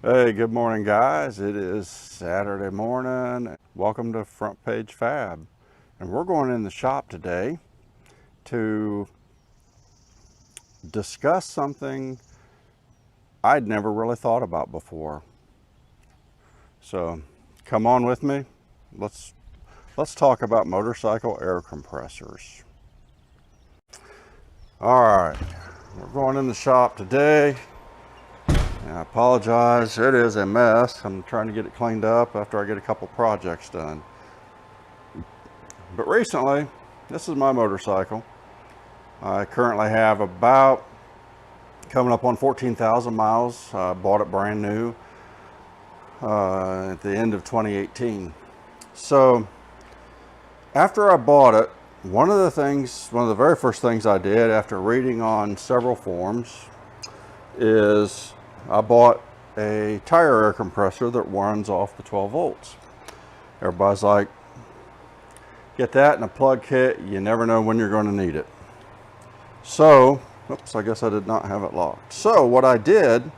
Hey, good morning, guys. It is Saturday morning. Welcome to Front Page Fab. And we're going in the shop today to discuss something I'd never really thought about before. So come on with me. Let's talk about motorcycle air compressors. All right, we're going in the shop today. I apologize, it is a mess. I'm trying to get it cleaned up after I get a couple projects done. But recently, this is my motorcycle. I currently have about coming up on 14,000 miles. I bought it brand new at the end of 2018. So after I bought it, one of the very first things I did after reading on several forums is I bought a tire air compressor that runs off the 12 volts. Everybody's like, get that in a plug kit, you never know when you're going to need it. So, oops, I guess I did not have it locked. So what I did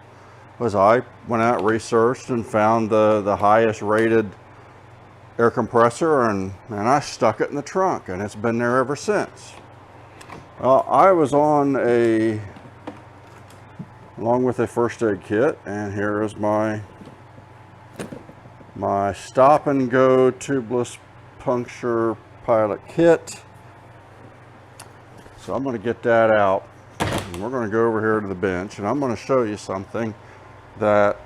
was I went out, researched, and found the highest rated air compressor, and I stuck it in the trunk, and it's been there ever since. Well, I was along with a first aid kit, and here is my stop and go tubeless puncture pilot kit. So I'm going to get that out, and we're going to go over here to the bench, and I'm going to show you something that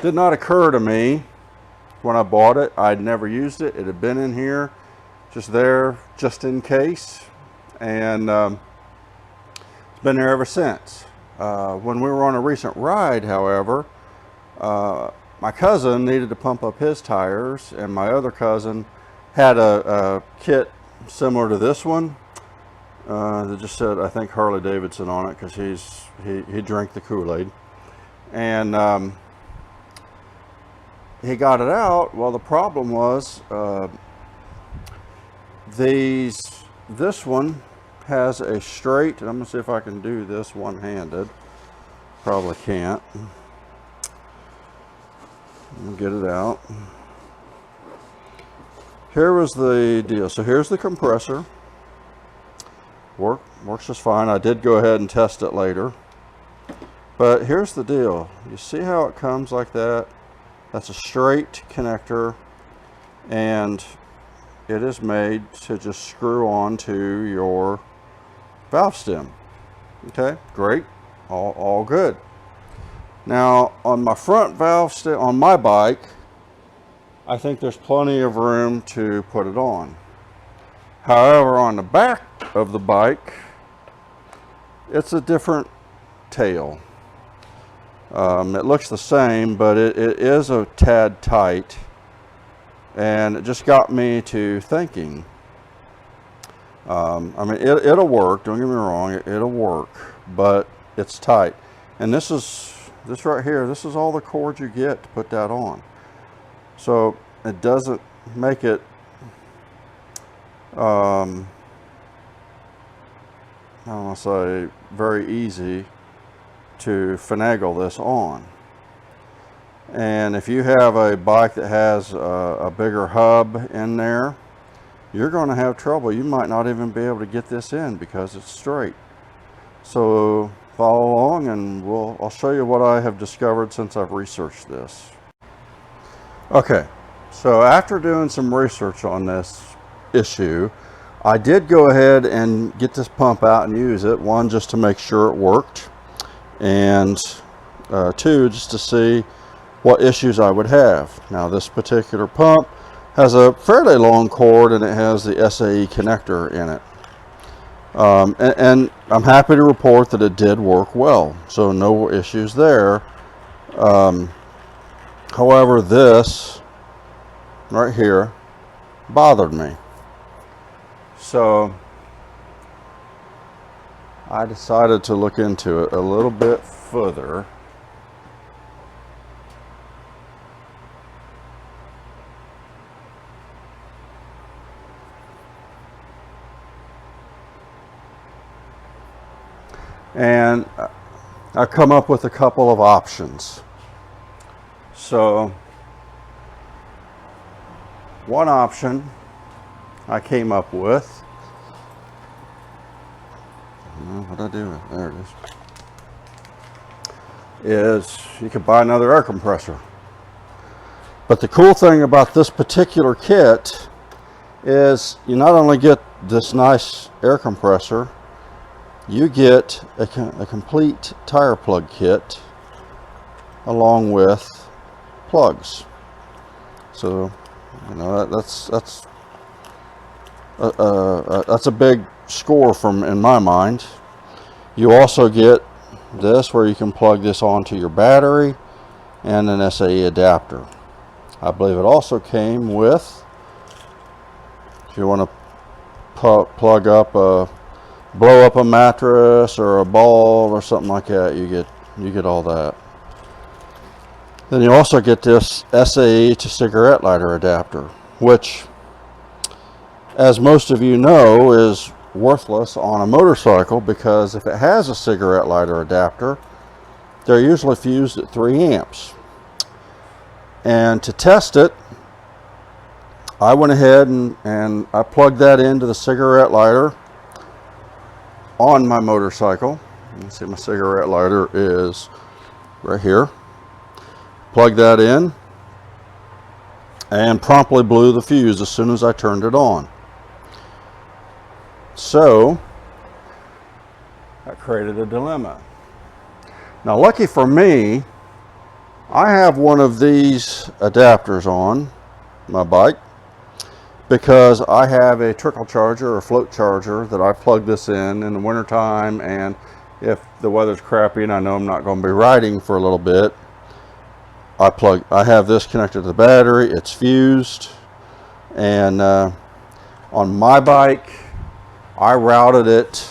did not occur to me when I bought it. I'd never used it. It had been in here, just there, just in case, and it's been there ever since. When we were on a recent ride, however, my cousin needed to pump up his tires, and my other cousin had a kit similar to this one that just said, I think, Harley Davidson on it, because he drank the Kool-Aid. And he got it out. Well, the problem was this one has a straight, and I'm gonna see if I can do this one-handed. Probably can't. Let me get it out. Here was the deal. So here's the compressor. Works just fine. I did go ahead and test it later. But here's the deal. You see how it comes like that? That's a straight connector, and it is made to just screw on to your valve stem. Okay, great, all good. Now on my front valve stem on my bike, I think there's plenty of room to put it on. However, on the back of the bike, it's a different tail. It looks the same, but it is a tad tight, and it just got me to thinking. I mean, it'll work, don't get me wrong, it'll work, but it's tight. And this right here, this is all the cords you get to put that on. So it doesn't make it, I don't want to say very easy to finagle this on. And if you have a bike that has a bigger hub in there, you're going to have trouble. You might not even be able to get this in because it's straight. So follow along, and I'll show you what I have discovered since I've researched this. Okay, so after doing some research on this issue, I did go ahead and get this pump out and use it. One, just to make sure it worked, and two, just to see what issues I would have. Now, this particular pump has a fairly long cord, and it has the SAE connector in it. And I'm happy to report that it did work well, so no issues there. However, this right here bothered me. So I decided to look into it a little bit further. And I come up with a couple of options. So one option I came up with, what did I do? There it is you could buy another air compressor. But the cool thing about this particular kit is you not only get this nice air compressor, you get a complete tire plug kit along with plugs. So you know that's a big score in my mind. You also get this where you can plug this onto your battery and an SAE adapter. I believe it also came with, if you want to plug up blow up a mattress or a ball or something like that, you get all that. Then you also get this SAE to cigarette lighter adapter, which, as most of you know, is worthless on a motorcycle, because if it has a cigarette lighter adapter, they're usually fused at 3 amps. And to test it, I went ahead and I plugged that into the cigarette lighter on my motorcycle. You can see my cigarette lighter is right here. Plug that in and promptly blew the fuse as soon as I turned it on. So that created a dilemma. Now, lucky for me, I have one of these adapters on my bike because I have a trickle charger or float charger that I plug this in the wintertime, and if the weather's crappy and I know I'm not going to be riding for a little bit, I have this connected to the battery. It's fused, and on my bike I routed it.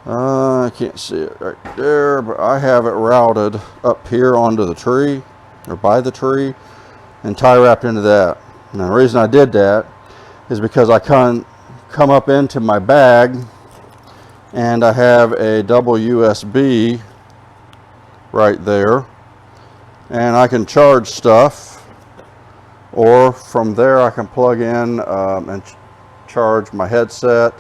I can't see it right there, but I have it routed up here onto the tree, or by the tree, and tie wrapped into that. And the reason I did that is because I come up into my bag and I have a double USB right there, and I can charge stuff, or from there I can plug in and charge my headset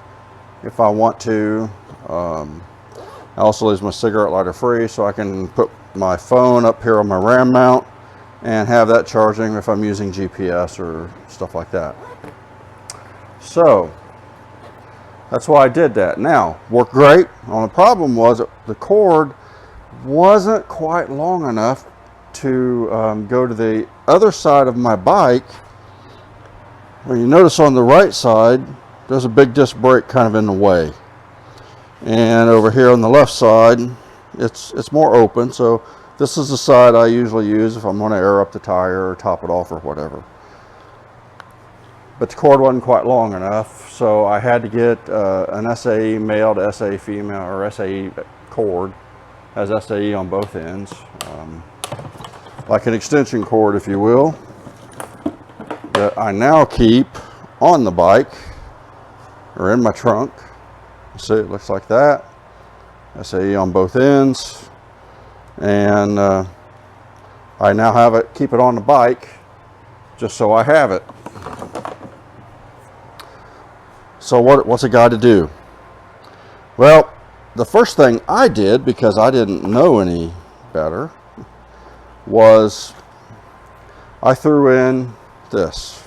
if I want to. I also leaves my cigarette lighter free, so I can put my phone up here on my ram mount and have that charging if I'm using GPS or stuff like that. So that's why I did that. Now, worked great. The only problem was the cord wasn't quite long enough to go to the other side of my bike. Well, you notice on the right side there's a big disc brake kind of in the way, and over here on the left side it's more open. So this is the side I usually use if I'm going to air up the tire or top it off or whatever. But the cord wasn't quite long enough, so I had to get an SAE male to SAE female, or SAE cord, has SAE on both ends, like an extension cord, if you will, that I now keep on the bike or in my trunk. See, it looks like that. SAE on both ends, and I now have it, keep it on the bike just so I have it. So what's a guy to do? Well, the first thing I did, because I didn't know any better, was I threw in this.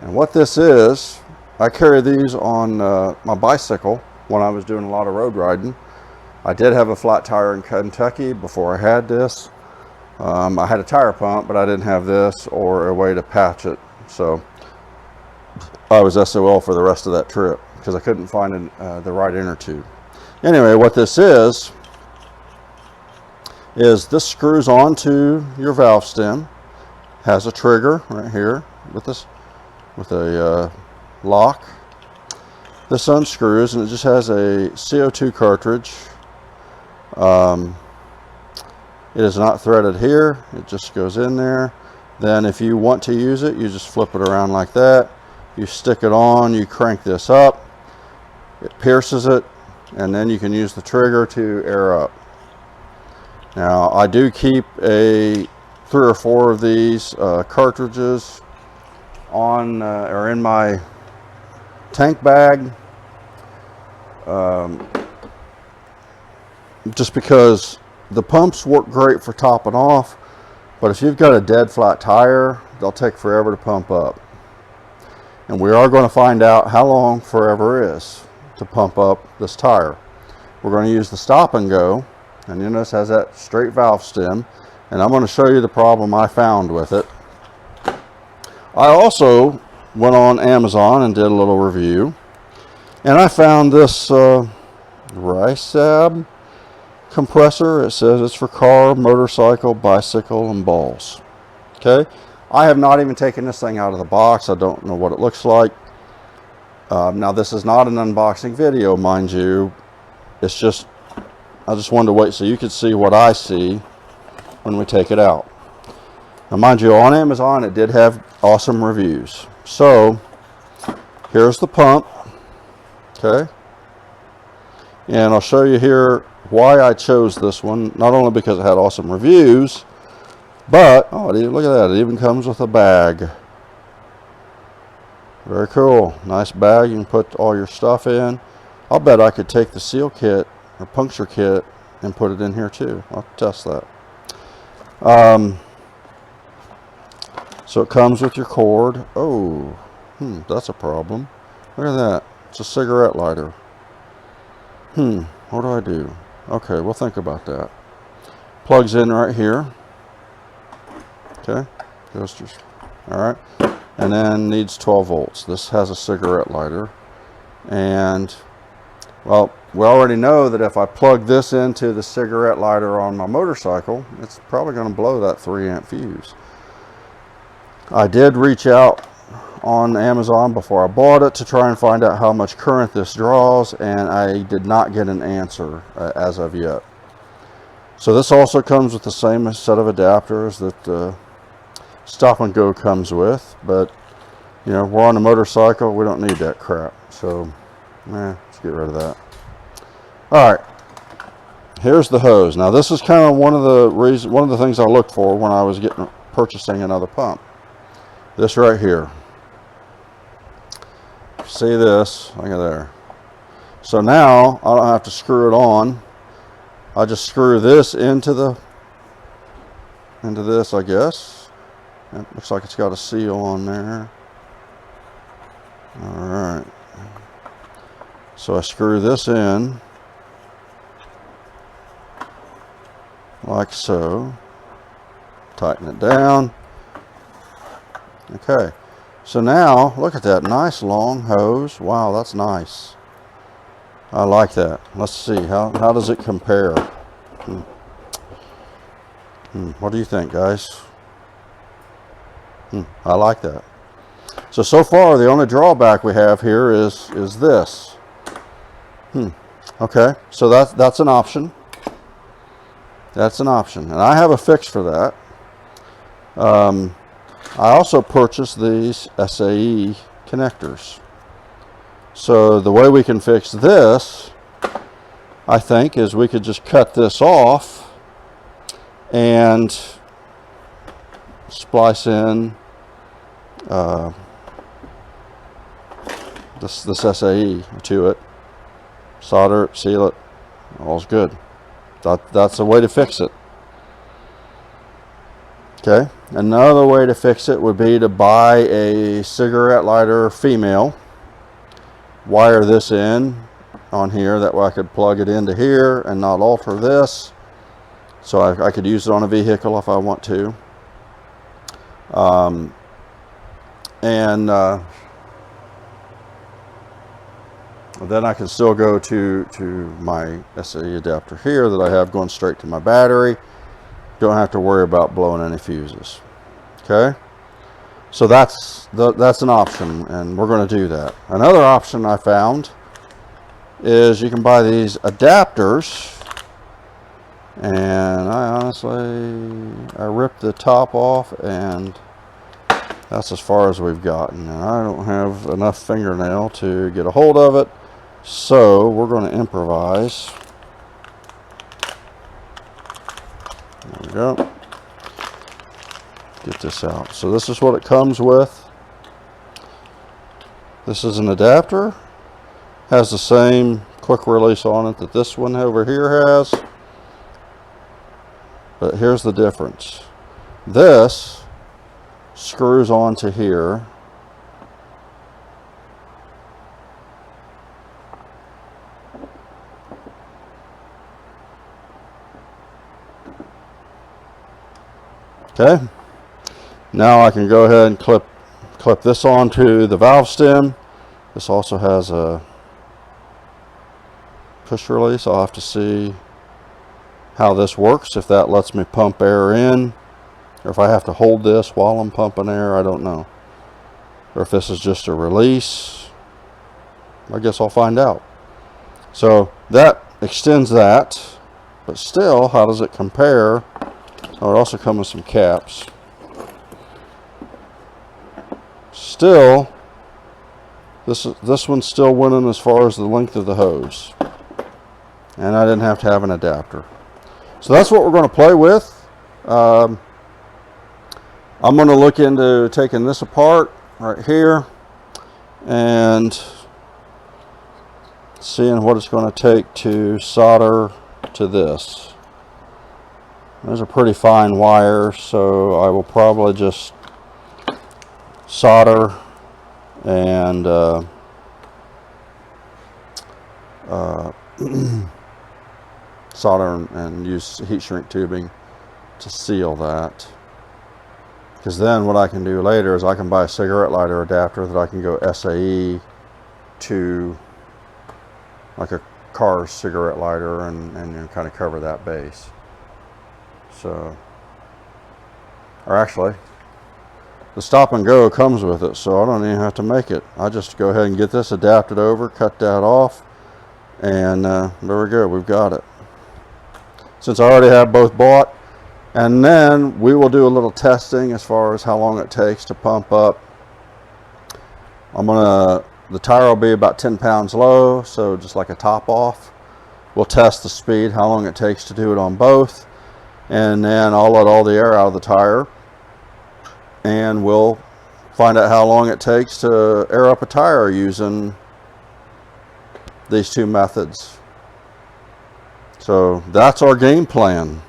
And what this is, I carry these on my bicycle when I was doing a lot of road riding. I did have a flat tire in Kentucky before I had this. I had a tire pump, but I didn't have this or a way to patch it. So I was SOL for the rest of that trip because I couldn't find the right inner tube. Anyway, what this is this screws onto your valve stem, has a trigger right here with a lock. This unscrews and it just has a CO2 cartridge. It is not threaded here, it just goes in there. Then if you want to use it, you just flip it around like that. You stick it on, you crank this up, it pierces it, and then you can use the trigger to air up. Now I do keep 3 or 4 of these cartridges on or in my tank bag, just because the pumps work great for topping off, but if you've got a dead flat tire, they'll take forever to pump up. And we are going to find out how long forever is to pump up this tire. We're going to use the stop and go, and you notice it has that straight valve stem, and I'm going to show you the problem I found with it. I also went on Amazon and did a little review, and I found this Air compressor. It says it's for car, motorcycle, bicycle, and balls. Okay, I have not even taken this thing out of the box. I don't know what it looks like. Now this is not an unboxing video, mind you. It's just, I just wanted to wait so you could see what I see when we take it out. Now mind you, on Amazon it did have awesome reviews. So here's the pump, okay, and I'll show you here why I chose this one. Not only because it had awesome reviews, but look at that, it even comes with a bag. Very cool. Nice bag. You can put all your stuff in. I'll bet I could take the seal kit or puncture kit and put it in here too. I'll test that. So it comes with your cord. Oh, that's a problem. Look at that. It's a cigarette lighter. What do I do? Okay, we'll think about that. Plugs in right here. Okay, goes to, all right, and then needs 12 volts. This has a cigarette lighter, and well, we already know that if I plug this into the cigarette lighter on my motorcycle, it's probably going to blow that 3-amp fuse. I did reach out on Amazon before I bought it to try and find out how much current this draws, and I did not get an answer as of yet. So this also comes with the same set of adapters that the Stop and Go comes with, but you know, we're on a motorcycle, we don't need that crap. So let's get rid of that. All right, here's the hose. Now this is kind of one of the things I looked for when I was purchasing another pump. This right here. See this? Look at there. So now I don't have to screw it on. I just screw this into this, I guess. It looks like it's got a seal on there. All right. So I screw this in like so. Tighten it down. Okay. So now, look at that nice long hose. Wow, that's nice. I like that. Let's see, how does it compare? What do you think, guys? I like that. So far, the only drawback we have here is this. Okay, so that's an option. That's an option, and I have a fix for that. I also purchased these SAE connectors. So the way we can fix this, I think, is we could just cut this off and splice in this SAE to it, solder it, seal it, all's good. That's the way to fix it. Okay, another way to fix it would be to buy a cigarette lighter female, wire this in on here, that way I could plug it into here and not alter this, so I could use it on a vehicle if I want to. Then I can still go to my SAE adapter here that I have going straight to my battery. Don't have to worry about blowing any fuses. Okay, so that's an option, and we're going to do that. Another option I found is you can buy these adapters, and I ripped the top off, and that's as far as we've gotten, and I don't have enough fingernail to get a hold of it, so we're going to improvise. There we go. Get this out. So this is what it comes with. This is an adapter. Has the same quick release on it that this one over here has. But here's the difference. This screws onto here. Okay. Now I can go ahead and clip this onto the valve stem. This also has a push release. I'll have to see how this works, if that lets me pump air in, or if I have to hold this while I'm pumping air, I don't know. Or if this is just a release. I guess I'll find out. So that extends that, but still, how does it compare? Oh, it also comes with some caps. Still, this one's still winning as far as the length of the hose. And I didn't have to have an adapter. So that's what we're going to play with. I'm going to look into taking this apart right here and seeing what it's going to take to solder to this. There's a pretty fine wire, so I will probably just solder and solder and use heat shrink tubing to seal that. Because then what I can do later is I can buy a cigarette lighter adapter that I can go SAE to, like a car cigarette lighter, and kind of cover that base. So, or actually, the stop and go comes with it, so I don't even have to make it. I just go ahead and get this adapted over, cut that off, and there we go, we've got it. Since I already have both bought, and then we will do a little testing as far as how long it takes to pump up. The tire will be about 10 pounds low, so just like a top off. We'll test the speed, how long it takes to do it on both, and then I'll let all the air out of the tire, and we'll find out how long it takes to air up a tire using these two methods. So that's our game plan.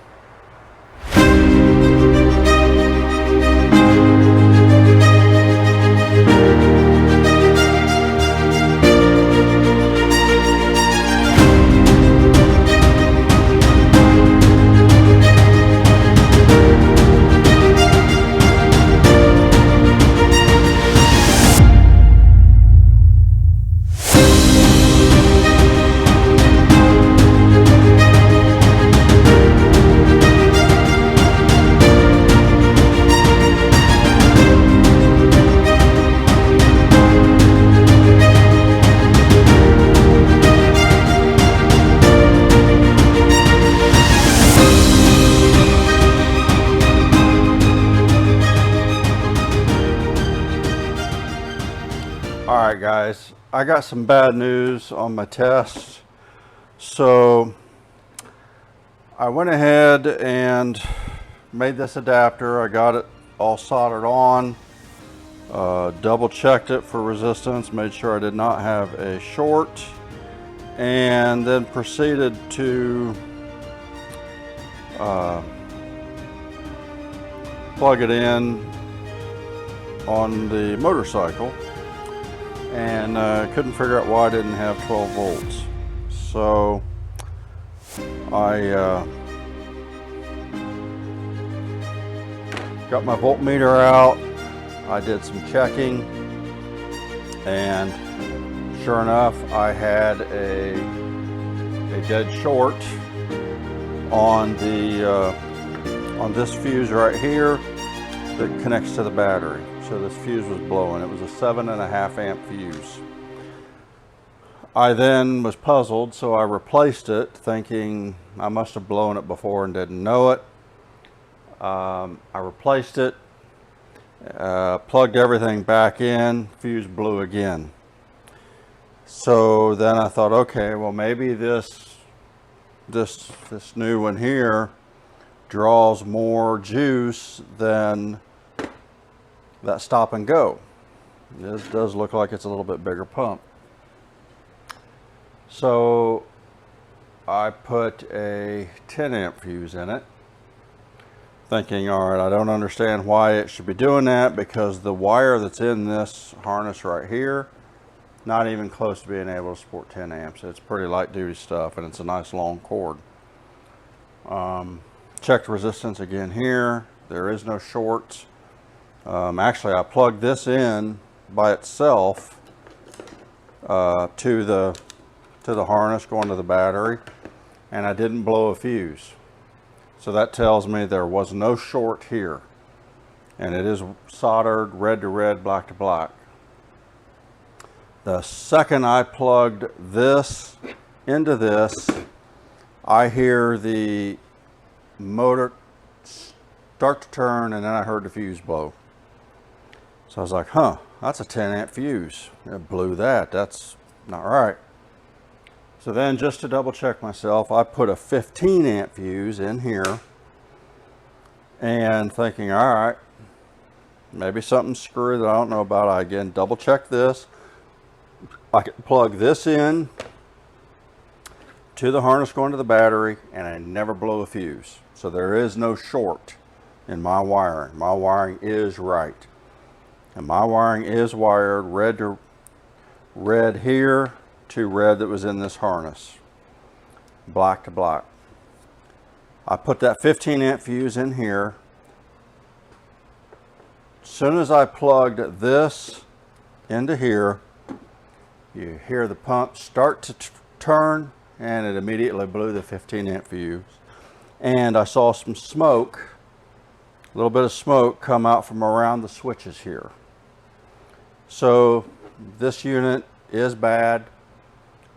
Alright guys, I got some bad news on my test. So I went ahead and made this adapter. I got it all soldered on, double checked it for resistance, made sure I did not have a short, and then proceeded to plug it in on the motorcycle, and couldn't figure out why I didn't have 12 volts. So I got my voltmeter out. I did some checking, and sure enough, I had a dead short on the on this fuse right here that connects to the battery. So this fuse was blowing. It was a 7.5 amp fuse. I then was puzzled, so I replaced it, thinking I must have blown it before and didn't know it. I replaced it, plugged everything back in, fuse blew again. So then I thought, okay, well maybe this new one here draws more juice than that stop and go. This does look like it's a little bit bigger pump. So I put a 10 amp fuse in it, thinking, all right, I don't understand why it should be doing that, because the wire that's in this harness right here, not even close to being able to support 10 amps. It's pretty light duty stuff, and it's a nice long cord. Checked resistance again here. There is no shorts. Actually, I plugged this in by itself to the harness going to the battery, and I didn't blow a fuse. So that tells me there was no short here, and it is soldered red to red, black to black. The second I plugged this into this, I hear the motor start to turn, and then I heard the fuse blow. So I was like, huh, that's a 10 amp fuse. It blew that. That's not right. So then, just to double check myself, I put a 15 amp fuse in here, and thinking, all right, maybe something's screwed that I don't know about. I again double check this. I can plug this in to the harness going to the battery, and I never blow a fuse. So there is no short in my wiring. My wiring is right. And my wiring is wired red to red here to red that was in this harness, black to black. I put that 15 amp fuse in here. As soon as I plugged this into here, you hear the pump start to turn, and it immediately blew the 15 amp fuse. And I saw some smoke, a little bit of smoke come out from around the switches here. So this unit is bad.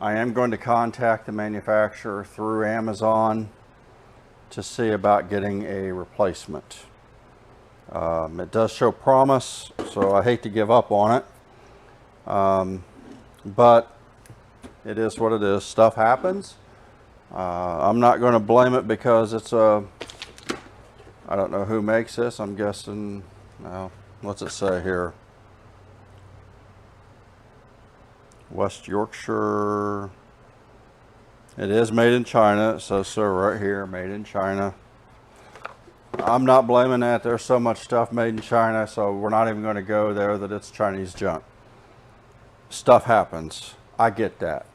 I am going to contact the manufacturer through Amazon to see about getting a replacement. It does show promise, so I hate to give up on it. But it is what it is. Stuff happens. I'm not going to blame it because it's a, I don't know who makes this. I'm guessing, well, what's it say here? West Yorkshire. It is made in China. It says so right here, made in China. I'm not blaming that. There's so much stuff made in China, so we're not even going to go there that it's Chinese junk. Stuff happens. I get that.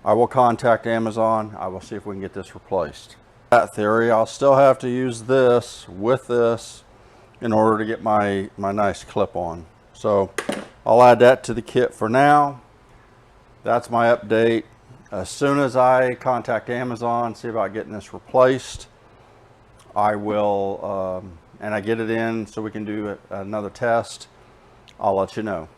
I will contact Amazon. I will see if we can get this replaced. That theory, I'll still have to use this with this in order to get my nice clip on. So I'll add that to the kit for now. That's my update. As soon as I contact Amazon, see about getting this replaced, I will, and I get it in so we can do another test, I'll let you know.